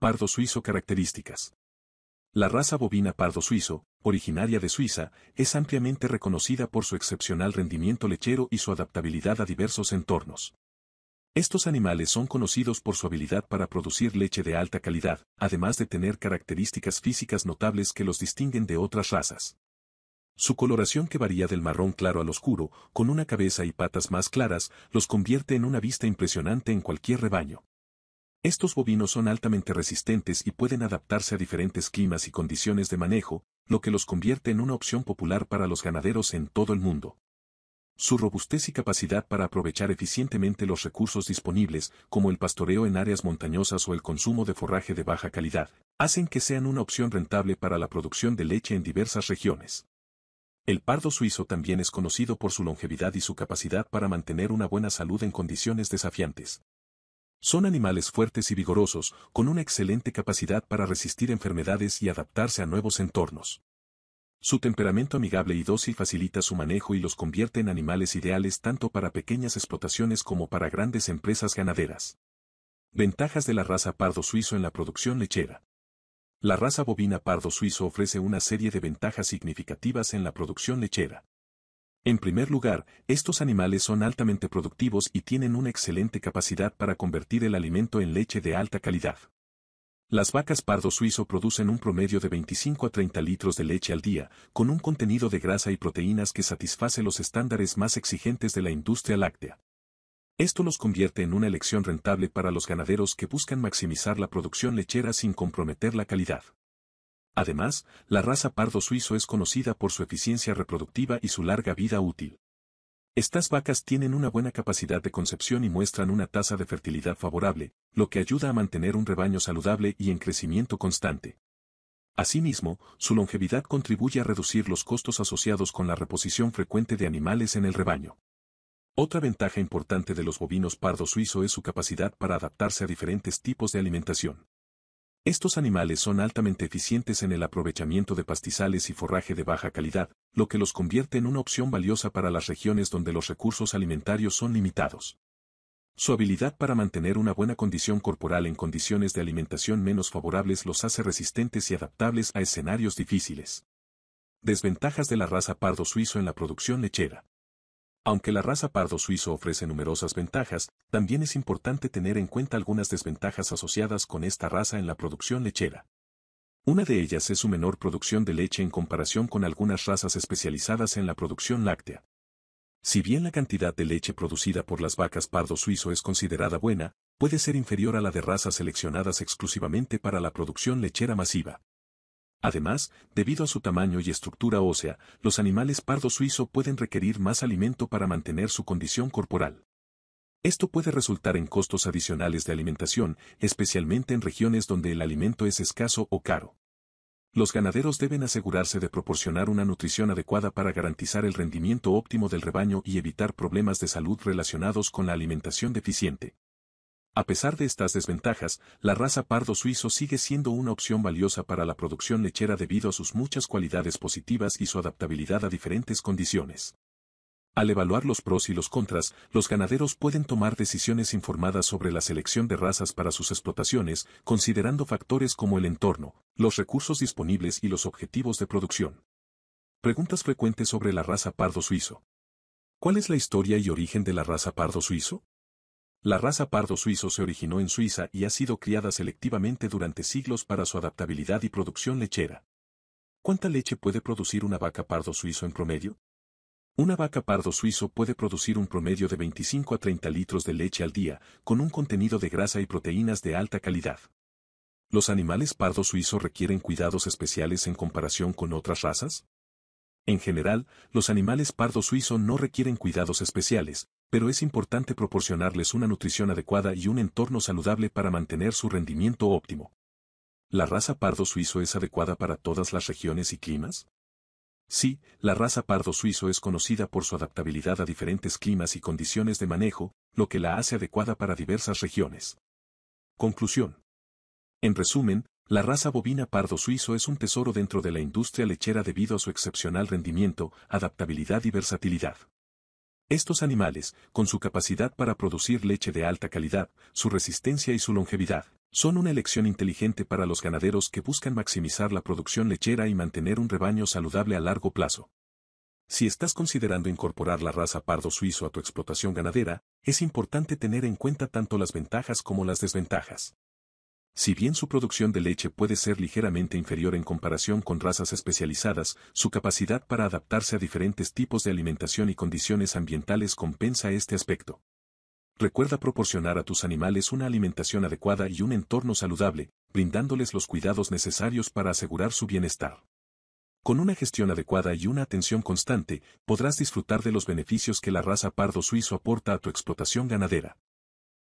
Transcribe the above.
Pardo suizo. Características. La raza bovina pardo suizo, originaria de Suiza, es ampliamente reconocida por su excepcional rendimiento lechero y su adaptabilidad a diversos entornos. Estos animales son conocidos por su habilidad para producir leche de alta calidad, además de tener características físicas notables que los distinguen de otras razas. Su coloración, que varía del marrón claro al oscuro, con una cabeza y patas más claras, los convierte en una vista impresionante en cualquier rebaño. Estos bovinos son altamente resistentes y pueden adaptarse a diferentes climas y condiciones de manejo, lo que los convierte en una opción popular para los ganaderos en todo el mundo. Su robustez y capacidad para aprovechar eficientemente los recursos disponibles, como el pastoreo en áreas montañosas o el consumo de forraje de baja calidad, hacen que sean una opción rentable para la producción de leche en diversas regiones. El pardo suizo también es conocido por su longevidad y su capacidad para mantener una buena salud en condiciones desafiantes. Son animales fuertes y vigorosos, con una excelente capacidad para resistir enfermedades y adaptarse a nuevos entornos. Su temperamento amigable y dócil facilita su manejo y los convierte en animales ideales tanto para pequeñas explotaciones como para grandes empresas ganaderas. Ventajas de la raza pardo suizo en la producción lechera. La raza bovina pardo suizo ofrece una serie de ventajas significativas en la producción lechera. En primer lugar, estos animales son altamente productivos y tienen una excelente capacidad para convertir el alimento en leche de alta calidad. Las vacas pardo suizo producen un promedio de 25 a 30 litros de leche al día, con un contenido de grasa y proteínas que satisface los estándares más exigentes de la industria láctea. Esto los convierte en una elección rentable para los ganaderos que buscan maximizar la producción lechera sin comprometer la calidad. Además, la raza pardo suizo es conocida por su eficiencia reproductiva y su larga vida útil. Estas vacas tienen una buena capacidad de concepción y muestran una tasa de fertilidad favorable, lo que ayuda a mantener un rebaño saludable y en crecimiento constante. Asimismo, su longevidad contribuye a reducir los costos asociados con la reposición frecuente de animales en el rebaño. Otra ventaja importante de los bovinos pardo suizo es su capacidad para adaptarse a diferentes tipos de alimentación. Estos animales son altamente eficientes en el aprovechamiento de pastizales y forraje de baja calidad, lo que los convierte en una opción valiosa para las regiones donde los recursos alimentarios son limitados. Su habilidad para mantener una buena condición corporal en condiciones de alimentación menos favorables los hace resistentes y adaptables a escenarios difíciles. Desventajas de la raza pardo suizo en la producción lechera. Aunque la raza pardo suizo ofrece numerosas ventajas, también es importante tener en cuenta algunas desventajas asociadas con esta raza en la producción lechera. Una de ellas es su menor producción de leche en comparación con algunas razas especializadas en la producción láctea. Si bien la cantidad de leche producida por las vacas pardo suizo es considerada buena, puede ser inferior a la de razas seleccionadas exclusivamente para la producción lechera masiva. Además, debido a su tamaño y estructura ósea, los animales pardo suizo pueden requerir más alimento para mantener su condición corporal. Esto puede resultar en costos adicionales de alimentación, especialmente en regiones donde el alimento es escaso o caro. Los ganaderos deben asegurarse de proporcionar una nutrición adecuada para garantizar el rendimiento óptimo del rebaño y evitar problemas de salud relacionados con la alimentación deficiente. A pesar de estas desventajas, la raza pardo suizo sigue siendo una opción valiosa para la producción lechera debido a sus muchas cualidades positivas y su adaptabilidad a diferentes condiciones. Al evaluar los pros y los contras, los ganaderos pueden tomar decisiones informadas sobre la selección de razas para sus explotaciones, considerando factores como el entorno, los recursos disponibles y los objetivos de producción. Preguntas frecuentes sobre la raza pardo suizo. ¿Cuál es la historia y origen de la raza pardo suizo? La raza pardo suizo se originó en Suiza y ha sido criada selectivamente durante siglos para su adaptabilidad y producción lechera. ¿Cuánta leche puede producir una vaca pardo suizo en promedio? Una vaca pardo suizo puede producir un promedio de 25 a 30 litros de leche al día, con un contenido de grasa y proteínas de alta calidad. ¿Los animales pardo suizo requieren cuidados especiales en comparación con otras razas? En general, los animales pardo suizo no requieren cuidados especiales, pero es importante proporcionarles una nutrición adecuada y un entorno saludable para mantener su rendimiento óptimo. ¿La raza pardo suizo es adecuada para todas las regiones y climas? Sí, la raza pardo suizo es conocida por su adaptabilidad a diferentes climas y condiciones de manejo, lo que la hace adecuada para diversas regiones. Conclusión. En resumen, la raza bovina pardo suizo es un tesoro dentro de la industria lechera debido a su excepcional rendimiento, adaptabilidad y versatilidad. Estos animales, con su capacidad para producir leche de alta calidad, su resistencia y su longevidad, Son una elección inteligente para los ganaderos que buscan maximizar la producción lechera y mantener un rebaño saludable a largo plazo. Si estás considerando incorporar la raza pardo suizo a tu explotación ganadera, es importante tener en cuenta tanto las ventajas como las desventajas. Si bien su producción de leche puede ser ligeramente inferior en comparación con razas especializadas, su capacidad para adaptarse a diferentes tipos de alimentación y condiciones ambientales compensa este aspecto. Recuerda proporcionar a tus animales una alimentación adecuada y un entorno saludable, brindándoles los cuidados necesarios para asegurar su bienestar. Con una gestión adecuada y una atención constante, podrás disfrutar de los beneficios que la raza pardo suizo aporta a tu explotación ganadera.